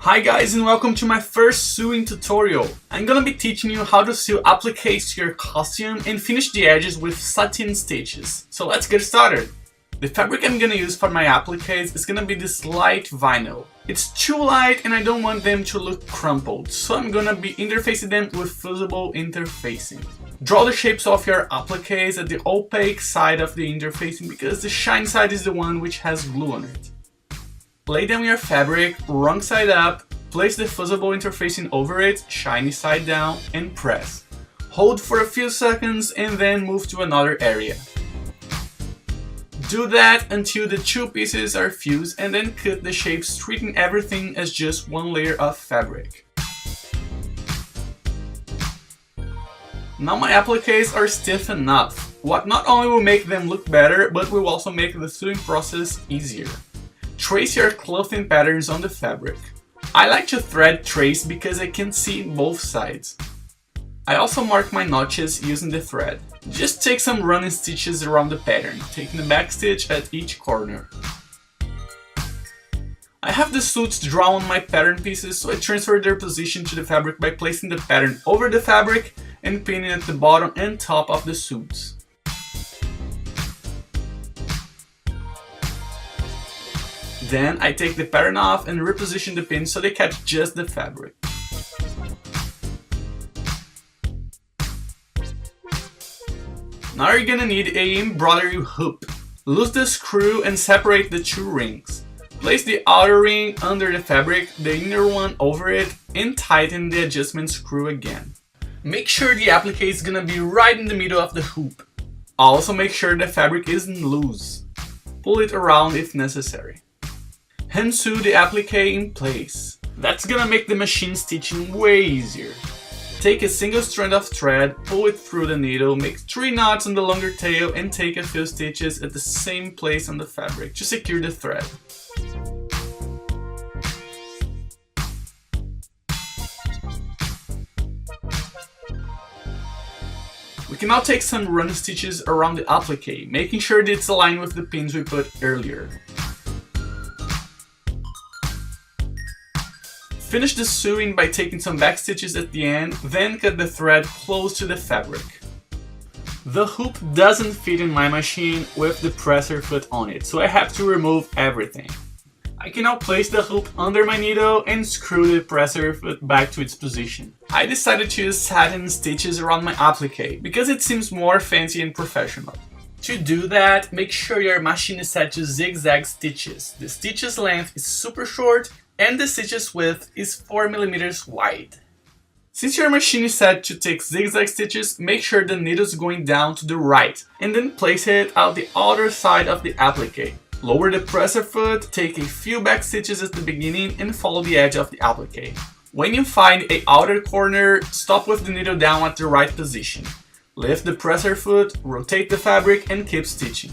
Hi guys, and welcome to my first sewing tutorial. I'm gonna be teaching you how to sew appliques to your costume and finish the edges with satin stitches. So let's get started. The fabric I'm gonna use for my appliques is gonna be this light vinyl. It's too light and I don't want them to look crumpled, so I'm gonna be interfacing them with Fusible interfacing. Draw the shapes of your appliques at the opaque side of the interfacing because the shiny side is the one which has glue on it. Lay down your fabric, wrong side up, place the Fusible interfacing over it, shiny side down, and press. Hold for a few seconds and then move to another area. Do that until the two pieces are fused and then cut the shapes, treating everything as just one layer of fabric. Now my appliques are stiff enough, what not only will make them look better, but will also make the sewing process easier. Trace your clothing patterns on the fabric. I like to thread trace because I can see both sides. I also mark my notches using the thread. Just take some running stitches around the pattern, taking the back stitch at each corner. I have the suits drawn on my pattern pieces, so I transfer their position to the fabric by placing the pattern over the fabric and pinning at the bottom and top of the suits. Then I take the pattern off and reposition the pins so they catch just the fabric. Now you're gonna need a embroidery hoop. Loose the screw and separate the two rings. Place the outer ring under the fabric, the inner one over it, and tighten the adjustment screw again. Make sure the applique is gonna be right in the middle of the hoop. Also make sure the fabric isn't loose. Pull it around if necessary. Hand sew the applique in place. That's gonna make the machine stitching way easier. Take a single strand of thread, pull it through the needle, make 3 knots on the longer tail and take a few stitches at the same place on the fabric to secure the thread. We can now take some running stitches around the applique, making sure that it's aligned with the pins we put earlier. Finish the sewing by taking some back stitches at the end, then cut the thread close to the fabric. The hoop doesn't fit in my machine with the presser foot on it, so I have to remove everything. I can now place the hoop under my needle and screw the presser foot back to its position. I decided to use satin stitches around my applique because it seems more fancy and professional. To do that, make sure your machine is set to zigzag stitches. The stitch's length is super short and the stitch's width is 4 mm wide. Since your machine is set to take zigzag stitches, make sure the needle is going down to the right and then place it out the outer side of the applique. Lower the presser foot, take a few back stitches at the beginning and follow the edge of the applique. When you find an outer corner, stop with the needle down at the right position. Lift the presser foot, rotate the fabric and keep stitching.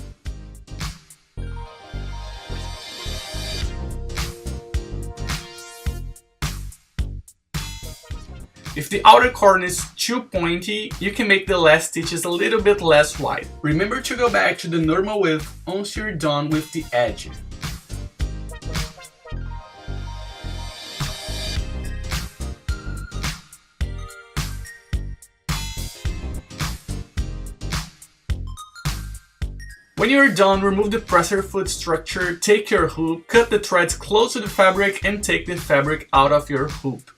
If the outer corner is too pointy, you can make the last stitches a little bit less wide. Remember to go back to the normal width once you're done with the edge. When you're done, remove the presser foot structure, take your hoop, cut the threads close to the fabric and take the fabric out of your hoop.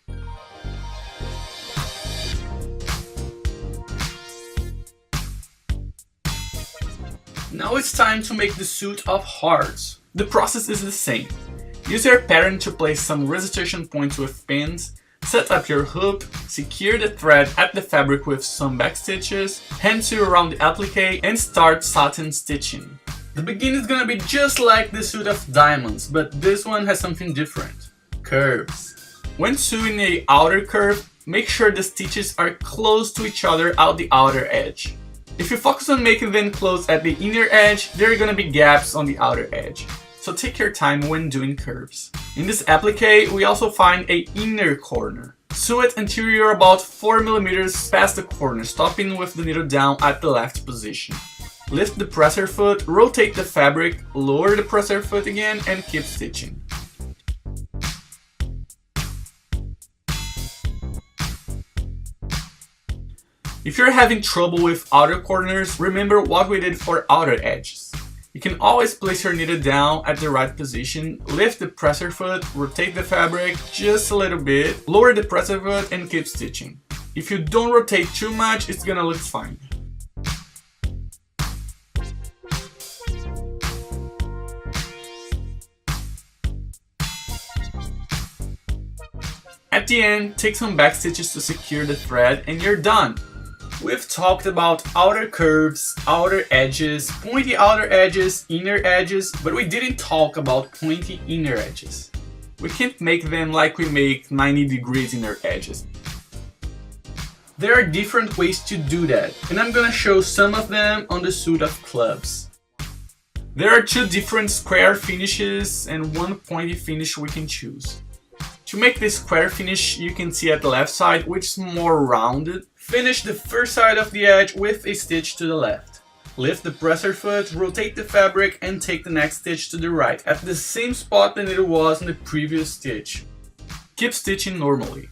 Now it's time to make the suit of hearts. The process is the same. Use your pattern to place some resistance points with pins, set up your hoop, secure the thread at the fabric with some back stitches, hand sew around the applique and start satin stitching. The beginning is gonna be just like the suit of diamonds, but this one has something different. Curves. When sewing a outer curve, make sure the stitches are close to each other out the outer edge. If you focus on making them close at the inner edge, there are gonna be gaps on the outer edge. So take your time when doing curves. In this applique, we also find an inner corner. Sew it until you're about 4 mm past the corner, stopping with the needle down at the left position. Lift the presser foot, rotate the fabric, lower the presser foot again and keep stitching. If you're having trouble with outer corners, remember what we did for outer edges. You can always place your needle down at the right position, lift the presser foot, rotate the fabric just a little bit, lower the presser foot and keep stitching. If you don't rotate too much, it's gonna look fine. At the end, take some back stitches to secure the thread and you're done. We've talked about outer curves, outer edges, pointy outer edges, inner edges, but we didn't talk about pointy inner edges. We can't make them like we make 90 degrees inner edges. There are different ways to do that, and I'm gonna show some of them on the suit of clubs. There are two different square finishes and one pointy finish we can choose. To make this square finish, you can see at the left side, which is more rounded. Finish the first side of the edge with a stitch to the left. Lift the presser foot, rotate the fabric and take the next stitch to the right, at the same spot that it was in the previous stitch. Keep stitching normally.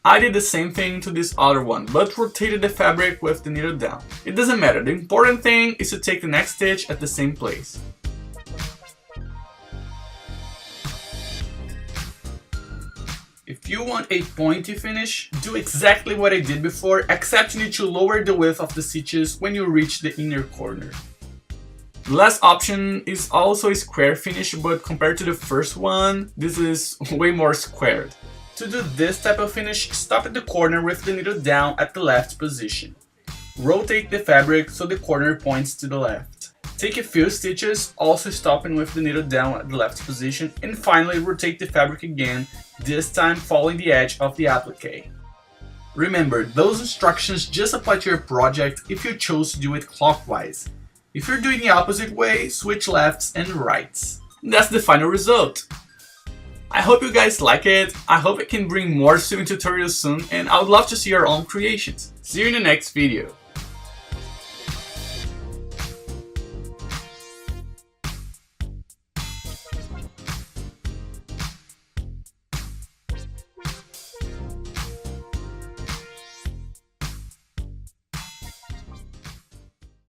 I did the same thing to this other one, but rotated the fabric with the needle down. It doesn't matter, the important thing is to take the next stitch at the same place. If you want a pointy finish, do exactly what I did before, except you need to lower the width of the stitches when you reach the inner corner. The last option is also a square finish, but compared to the first one, this is way more squared. To do this type of finish, stop at the corner with the needle down at the left position. Rotate the fabric so the corner points to the left. Take a few stitches, also stopping with the needle down at the left position, and finally rotate the fabric again, this time following the edge of the applique. Remember, those instructions just apply to your project if you chose to do it clockwise. If you're doing the opposite way, switch lefts and rights. And that's the final result. I hope you guys like it, I hope I can bring more sewing tutorials soon, and I would love to see your own creations. See you in the next video.